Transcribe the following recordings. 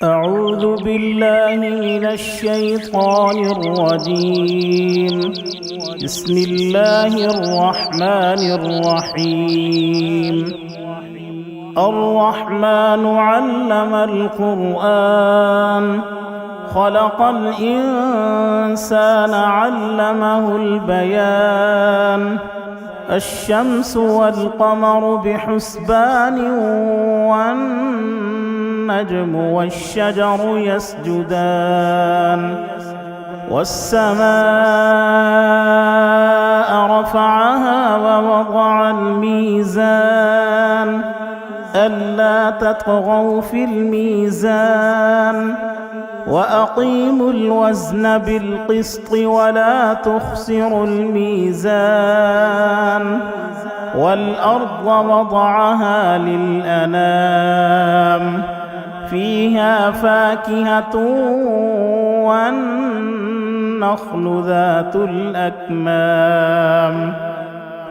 أعوذ بالله من الشيطان الرجيم. بسم الله الرحمن الرحيم. الرحمن علم القرآن، خلق الإنسان علمه البيان. الشمس والقمر بحسبان، والنجم والشجر يسجدان. والسماء رفعها ووضع الميزان، ألا تطغوا في الميزان، وأقيموا الوزن بالقسط ولا تخسروا الميزان. والأرض وضعها للأنام، فيها فاكهة والنخل ذات الأكمام،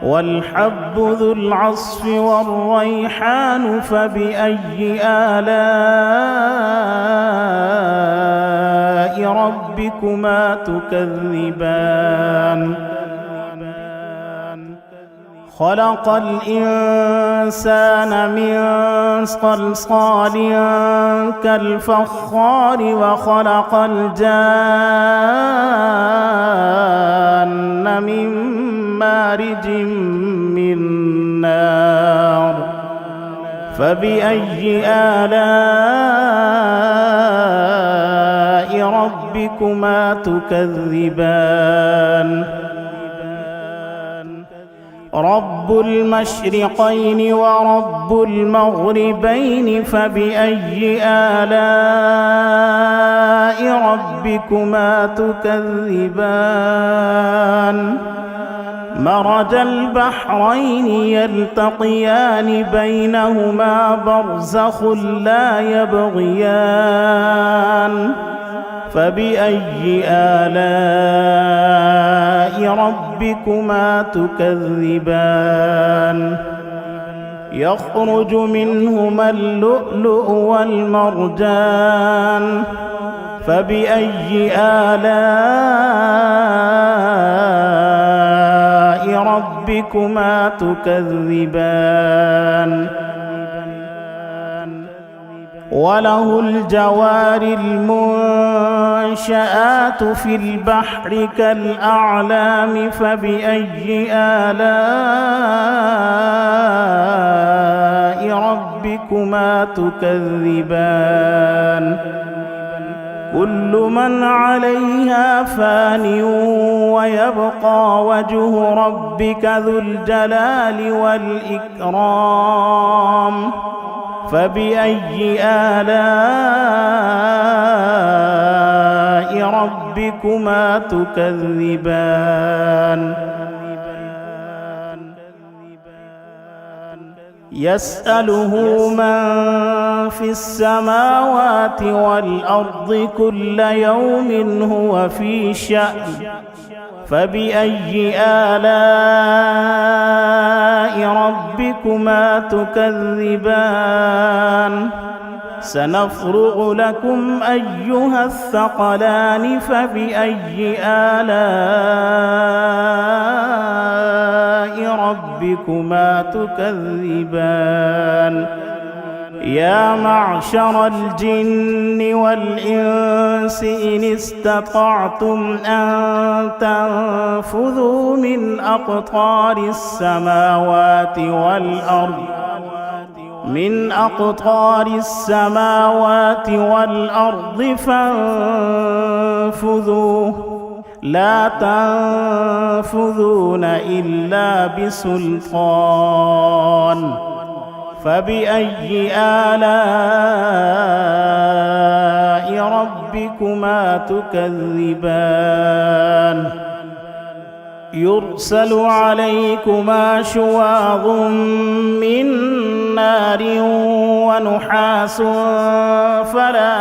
والحب ذو العصف والريحان. فبأي آلاء ربكما تكذبان؟ خلق الإنسان من صلصال كالفخار، وخلق الجان من مارج من نار. فبأي آلاء ربكما تكذبان؟ رب المشرقين ورب المغربين، فبأي آلاء ربكما تكذبان؟ مرج البحرين يلتقيان، بينهما برزخ لا يبغيان. فبأي آلاء ربكما تكذبان؟ يخرج منهما اللؤلؤ والمرجان. فبأي آلاء ربكما تكذبان؟ وله الجوار المنشآت في البحر كالأعلام. فبأي آلاء ربكما تكذبان؟ كل من عليها فان، ويبقى وجه ربك ذو الجلال والإكرام. فبأي آلاء ربكما تكذبان؟ يسأله من في السماوات والأرض، كل يوم هو في شأن. فبأي آلاء ربكما تكذبان؟ سنفرغ لكم أيها الثقلان. فبأي آلاء ربكما تكذبان؟ يا معشر الجن والإنس إن استطعتم أن تنفذوا من أقطار السماوات والأرض فانفذوا، لا تنفذون إلا بسلطان. فبأي آلاء ربكما تكذبان؟ يرسل عليكما شواظ من نار ونحاس فلا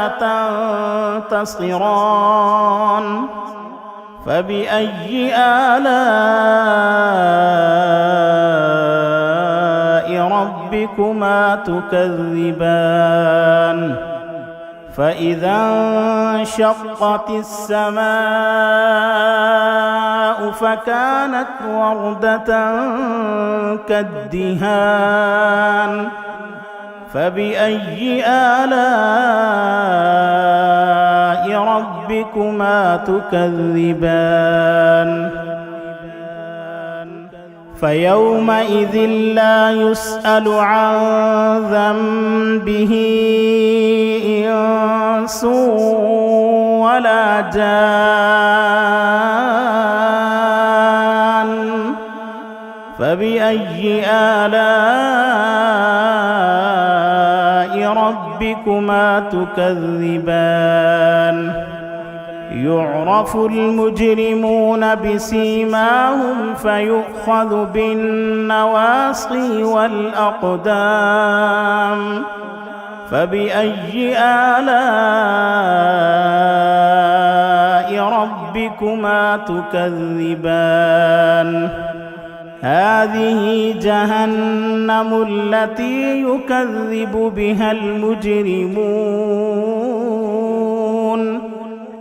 تنتصران. فبأي آلاء ربكما تكذبان؟ فإذا انشقت السماء فكانت وردة كالدهان فبأي آلاء ربكما تكذبان فيومئذ لا يسأل عن ذنبه إنس ولا جان فبأي آلاء ربكما تكذبان يعرف المجرمون بسيماهم فيؤخذ بالنواصي والأقدام فبأي آلاء ربكما تكذبان هذه جهنم التي يكذب بها المجرمون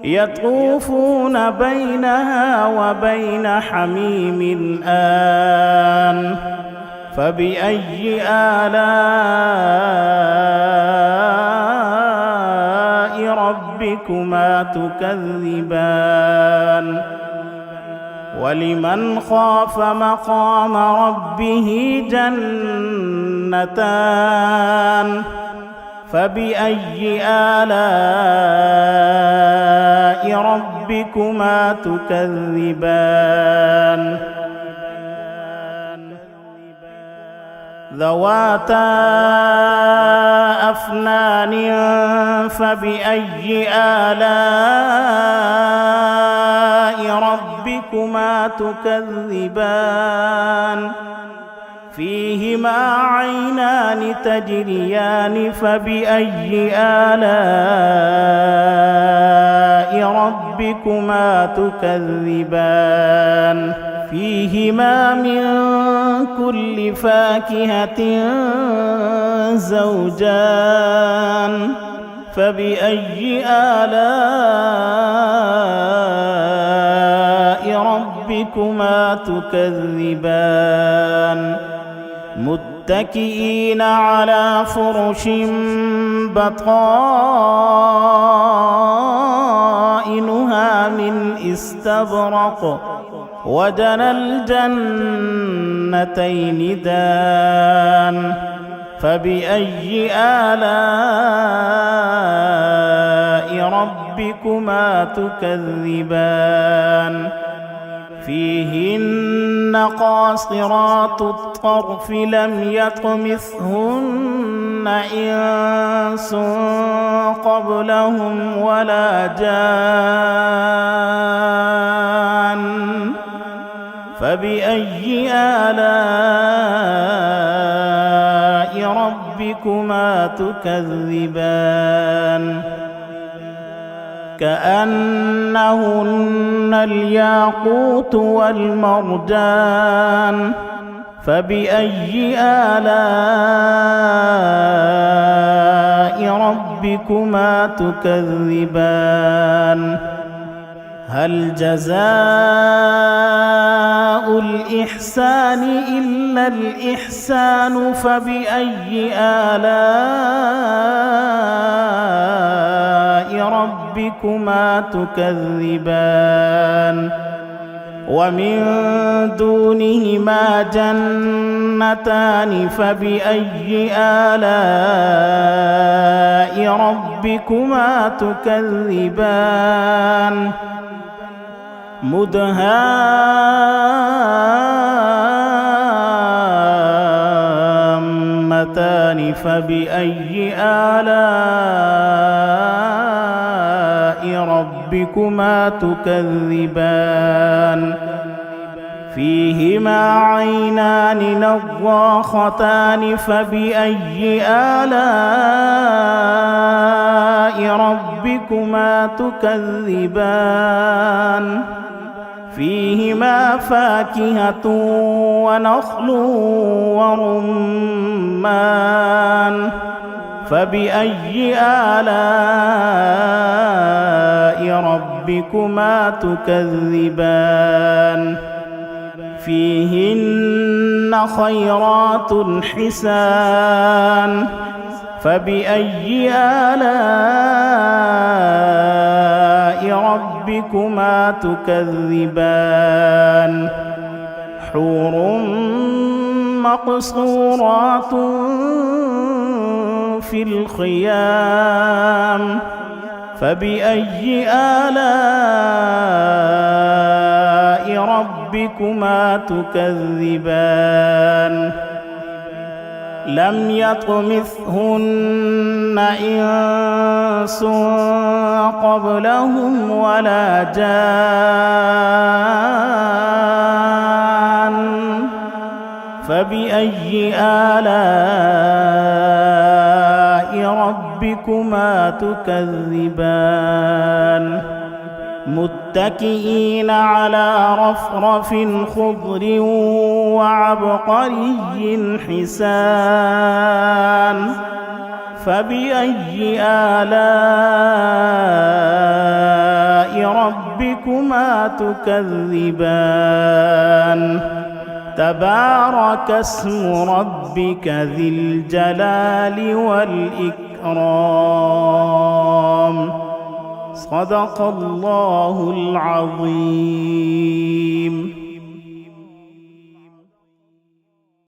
يطوفون بينها وبين حميم آن فبأي آلاء ربكما تكذبان ولمن خاف مقام ربه جنتان فبأي آلاء ربكما تكذبان ذواتا أفنان فبأي آلاء ربكما تكذبان فيهما عينان تجريان فبأي آلاء ربكما تكذبان فيهما من كل فاكهة زوجان فبأي آلاء ربكما تكذبان متكئين على فرش بطائنها من استبرق وجنى الجنتين دان فبأي آلاء ربكما تكذبان فيهن قاصرات الطرف لم يطمثهن إنس قبلهم ولا جان فبأي آلاء ربكما تكذبان كأنهن الياقوت والمرجان فبأي آلاء ربكما تكذبان هل جزاء الإحسان إلا الإحسان فبأي آلاء ربكما تكذبان ومن دونهما جنتان فبأي آلاء ربكما تكذبان مدهامتان فبأي آلاء ربكما تكذبان فيهما عينان نضاختان فبأي آلاء ربكما تكذبان فيهما فاكهة ونخل ورمان فبأي آلاء ربكما تكذبان فيهن خيرات حسان فبأي آلاء ربكما تكذبان حور مقصورات في الخيام فبأي آلاء ربكما تكذبان لم يطمثهن إنس قبلهم ولا جان فبأي آلاء ربكما تكذبان متكئين على رفرف خضر وعبقري حسان فبأي آلاء ربكما تكذبان تبارك اسم ربك ذي الجلال والإكرام صدق الله العظيم.